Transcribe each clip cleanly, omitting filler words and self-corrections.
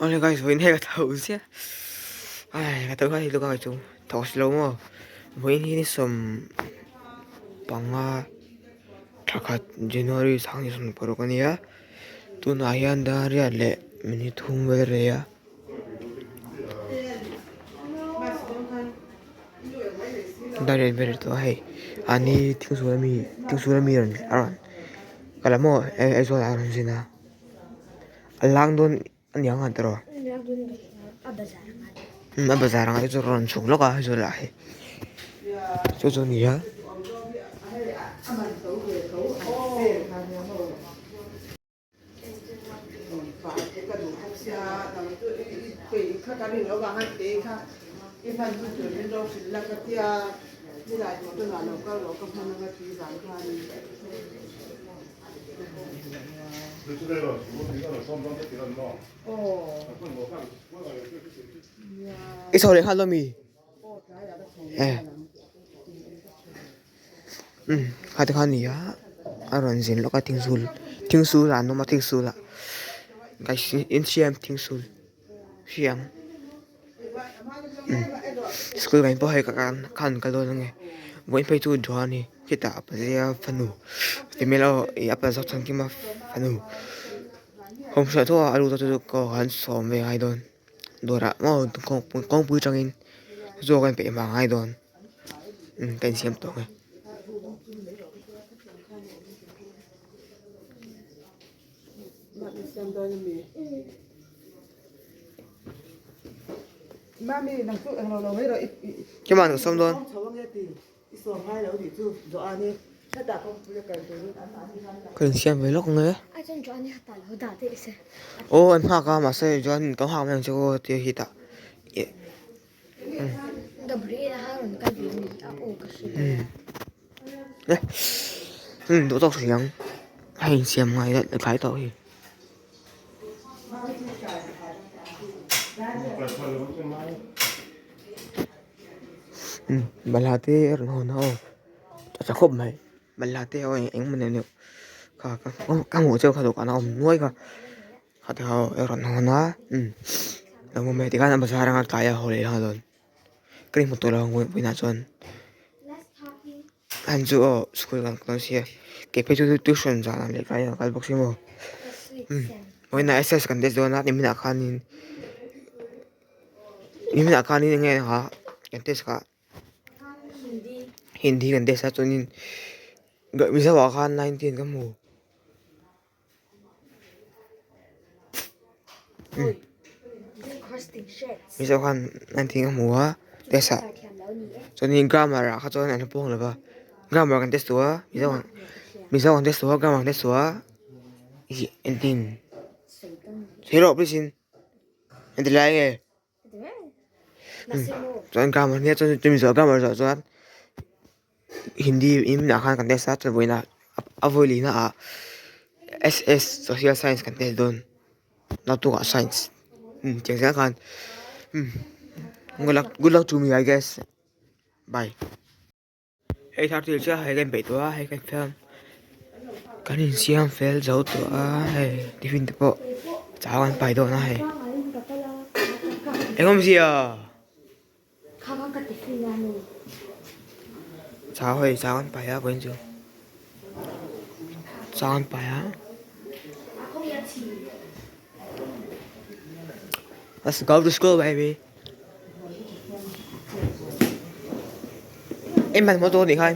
Olha guys, vawiin cái thau chứ. Ai, cái thau hay lúc nào chung thau lâu mà. Vawiin ini som panga thakat January sang ni paro kan ya. Tu na hian da ria le mini thum ve re ya. Da re ve to hay. Anni thingsul mi ran. Kalau mau aizawlah ran zingah. Alang don anyang antero. Bazar ngai cho ron chung lo ka zo la he. Cho ni ya. Isole khalo mi. Khate khani ya. Aron zin lo ka thingsul la no ma thingsul la. Guys in.Chuan thingsul. Hian. School gain pawh hai ka kan lo nge. Voin pai tu dwani kita apa dia fanu. Timelo apa zot chang ki ma fanu. Hôm sau thôi alu tôi có hắn xóm về hai đòn đồ đã mà con bùi trăng in rồi cái bể vàng hai đòn cái xem tổ này cái màn được xong rồi cần xem với lúc nữa ô em học mà sẽ cho anh có học này cho cô thì hiện tại đổ tóc tiếng hay xem ngay đấy cái tội bà là thế rồi hồn chắc không mày bà là thế ơi anh mình này các ngủ chơi khá đủ cả nó nuôi cả khá theo rồi hồn á là một mẹ thì cái nào bây giờ đang tại hồi đấy rồi cái một tuổi là ngồi với in.Chuan anh chú school kan kan sia ke pe chu tuition za le kai kal box mo oina ss kan des dona ni mina khanin nghe ha kan tes ka hindi kan des sa chunin ga mi sa wa khan 19 ka mu mi sa khan 19 ka mu ha desa chunin grammar ra kha chuan an pong la ba grammar kan des to mi sa kan des to grammar des to endin hero please endin lai nge chuan grammar ne chuan mi sa grammar za chuan hindi im na khan kan des sa Vawiinah Vawiinah ss social science kan des don naktukah science tiếng sẽ khan good luck to me I guess bye hay thao tiền chưa hay game bảy tuổi hay cái film cái nhìn xem phèn dấu tuổi hay đi phim tập bộ cháu ăn bài đồ này em không gì à cháu ăn bài á quên chưa cháu ăn bài á let's go to school baby em mang mô tô đi khai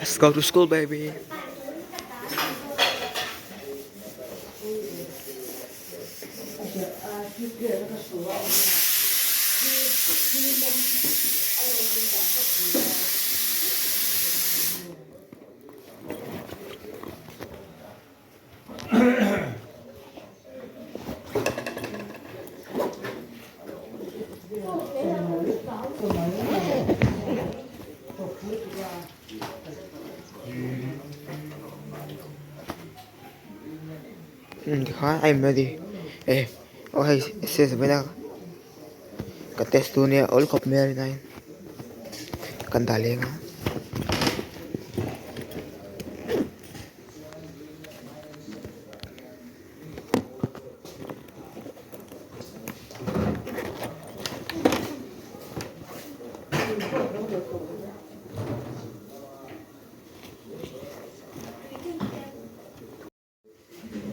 let's go to school baby khó em ready ê ok sẽ bên đâu test tu ni all carmelia nine. Kan thleng.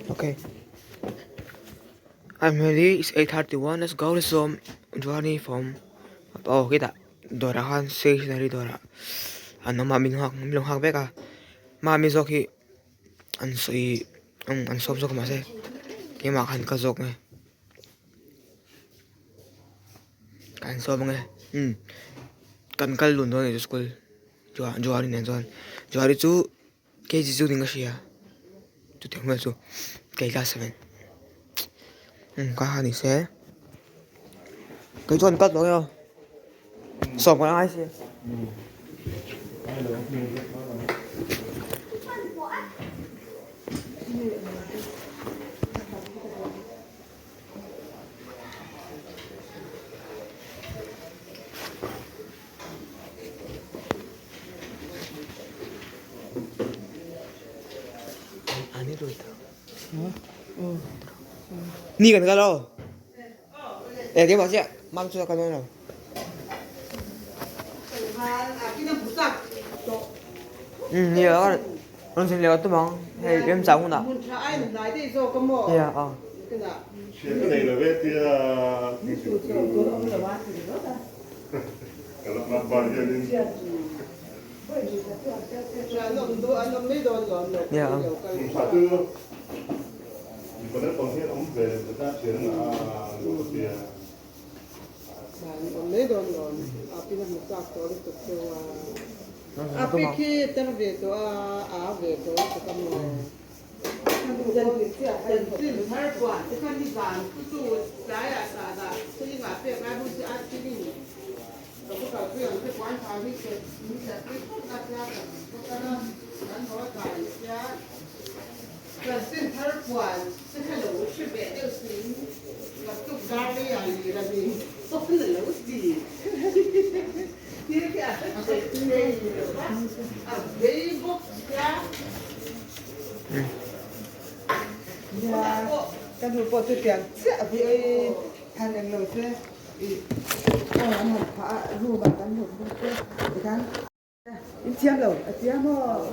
Okay. I'm ready. It's 8:31. Let's go. Let's journey from. Oh, kita. Dora kan stationary Dora. Ano mami ng hak beka. Mami zoki. An soi. An sob zok mase. Kaya makan ka zok nge. Kan sob nge. Kan kalun doon ito school. Joari na doon. Joari tu. Kaya jizu din ka siya. Tu tinggal tu. Kaya class 7. Kakak ni saya. Cái chuẩn cất đó không? Sống cái ai xí? Anni rồi tao. Ni kan kalau. Cái bảo chị mang cho con nào. Nhiều con xin liều tôi mong hay em cháu không nào? Dạ Cái này là về thì cái là bao nhiêu đi? dạ Phải cứ có đấy còn hiện ông về người ta chuyển là ovaltea. Mấy đồn rồi, api nó một cặp rồi được rồi. Api khi tên về to về to cái tâm rồi. Dân tin hai quan, cái con đi bàn, cứ tu trái à xã, cứ đi ngã về ngã bút ăn cái gì. Rồi có cả chuyện cái quán thảo đi cái sẽ cái tốt ra ra cái đó hắn nói phải giá. Dân tin hai quan, cái cái lỗ chuyện về đều xin, là tu ra đi à gì là gì. Tốt là lỗ gì. Thế cái à cái này cái bút giá. Ya, kan lupa tu tiang. Siapa yang hal yang lalu tu? Orang nak pak rumah kan rumah tu, kan? Tiang lalu, tiang mau.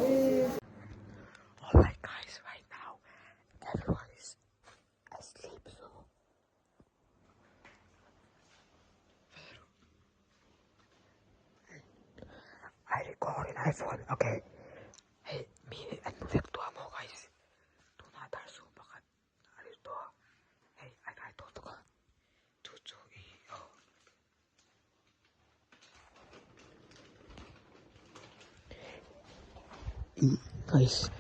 Alright guys, right now everyone is asleep so I record in iPhone. Okay. Hey, me and Vivek to mo guys. Do not so bakat. Arito. Hey, I to ka. Tutu iyo. Guys,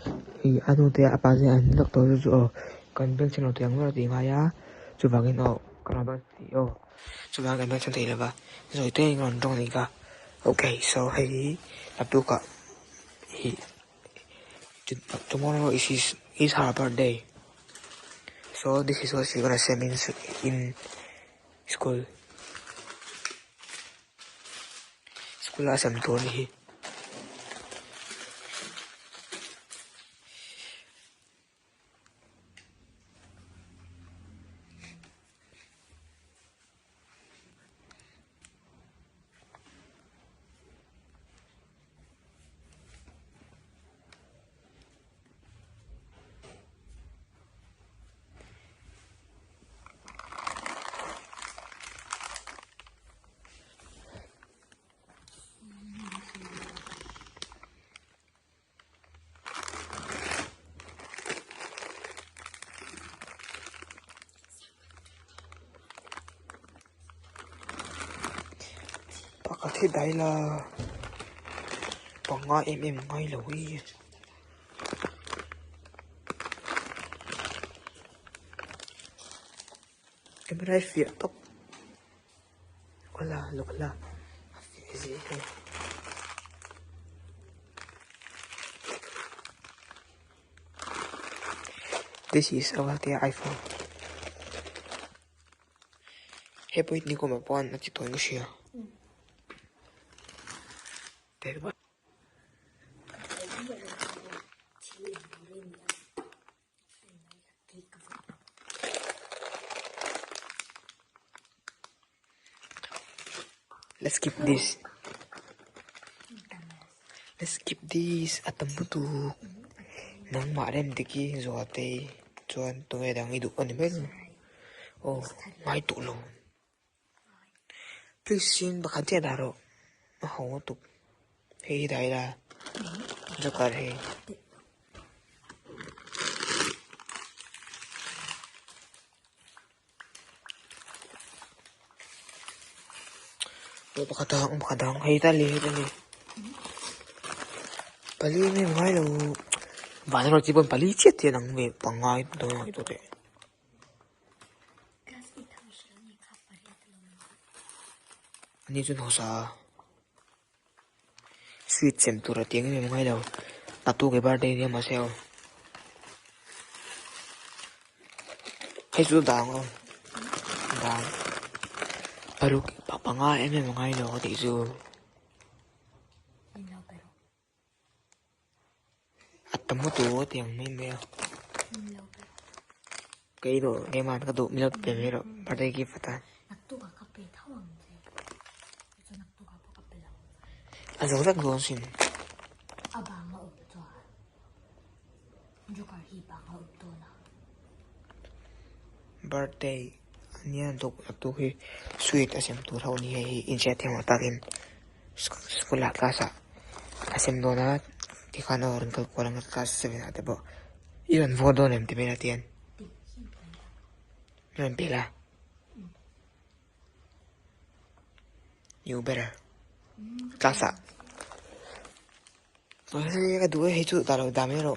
ano te apa sih an lok to jo kan bel chino te ang ti nga ya. Chu bangin o kana ba ti o. Chu bangin ba chen te la ba. Rồi te ngon dong ni ka. Okay, so hey, naktukah. Tomorrow is her birthday. So this is what she's gonna send me in school. Schoolah sem tour hi. Thế đấy là còn ngay em ngay là huy em đây phía tóc là lục là cái gì này this is ovaltea iPhone Hepoi ni ko mapon na chitoin ko siya. Diba? Let's keep this. Let's keep this at the mutu. Nang marem diki zoate. Chuan tungai dang iduk ani mel. Oh, mai tulong. Please sin bakantia daro. Mahaw tuk. Hey daira. Jakar hey. Bakadang. Hey tali. Pali may mga lo. Bana ro jibon pali chet yan ang may pangay do ito te. Ani jun hosa. Sweet sem tura tiang may mga lo. Naktuk ke birthday niya maseo. Hey su dang oh. Dang. Baru pangay may mga lo ti su. Tamo tu tiang may meo. Cái đồ nghe mà cái đồ milot pe mero birthday gift ta. naktukah kape thau ang je. Ito naktukah po kape lang. Ano rak gon sin. Aba nga up.Chuan. Jokar hipa nga up.to na. Birthday niya naktuk hi sweet asem tu thau ni hi inset hem takin schoolah klasa asem do na ti kana ron kal kolang class 7 ate bo. Iran vodo nem ti menatian. Yan pila. You better. Klasa. So hey ka duwe hechu taro dami ro.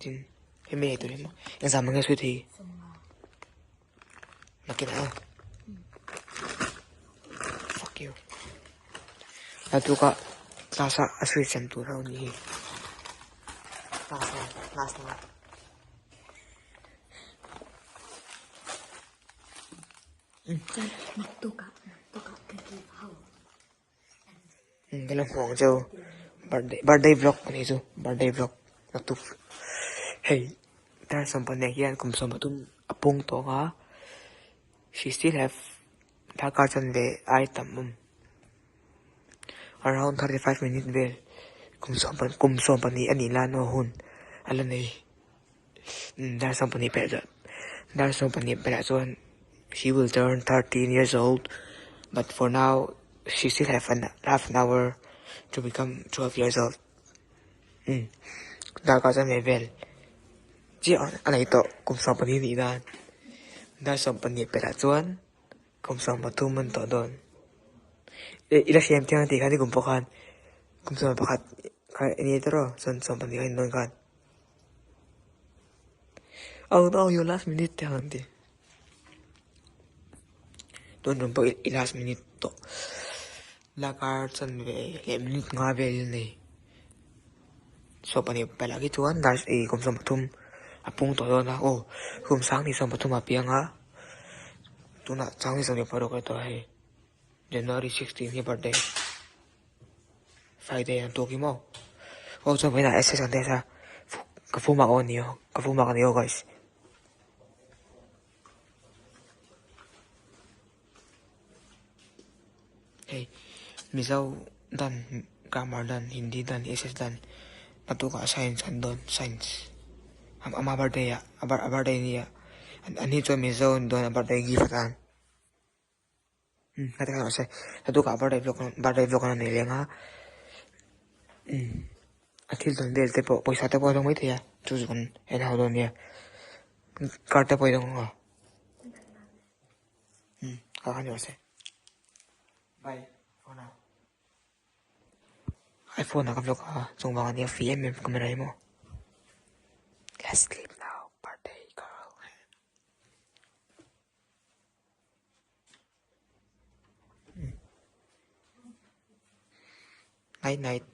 Tin. Heme ito rin mo. Yung sama nga sweet hi. Nakita ka. Fuck you. Naktukah klasa asweet sem tu raw ni. Last na. Naktukah kape thau. Galang mo jo. Birthday vlog ni jo. Birthday vlog. Naktuk. Hey, there's someone here kum somatum apung to nga. She still have dakarchan de item around 35 minutes well. Kum sopan ni Anni no hun. Alam na there's someone pera. There's someone pera Chuan she will turn 13 years old, but for now she still have half an hour to become 12 years old. Dakarchan me well. Chỉ anh ấy to cùng sống bên này đan, đã sống bên này phải là Chuan, cùng sống một thu mình to đòn. Ila xem tiếng thì khán đi cùng bọc han, cùng sống bọc hạt, cái này đó, sống bên này non kan. Oh no, your last minute tiếng thì, don't bọc last minute to, là cái chân về minute ngay về này, sống bên này phải là cái Chuan, đã cùng sống một thu apung to na oh kum sang ni som pathum apiang ha tuna sang ni som ni paro ko to hai January 16 hi birthday Friday an to ki mo oh so mai na SS an sa ka fu ma on ni ka fu ma ka ni guys hey misau dan grammar dan Hindi dan SS dan naktukah science and don science ama birthday ya birthday niya Anni cho mi zone don birthday gift an kata kan saya naktukah birthday vlog na nileng ha atil don del te po poisa te po dong mai thia chu jun en how don ya card te po dong ha ka kan yo se bye for now iPhone na ka vlog ha chung bang ani FM camera mo. Let's sleep now, birthday girl. Night night.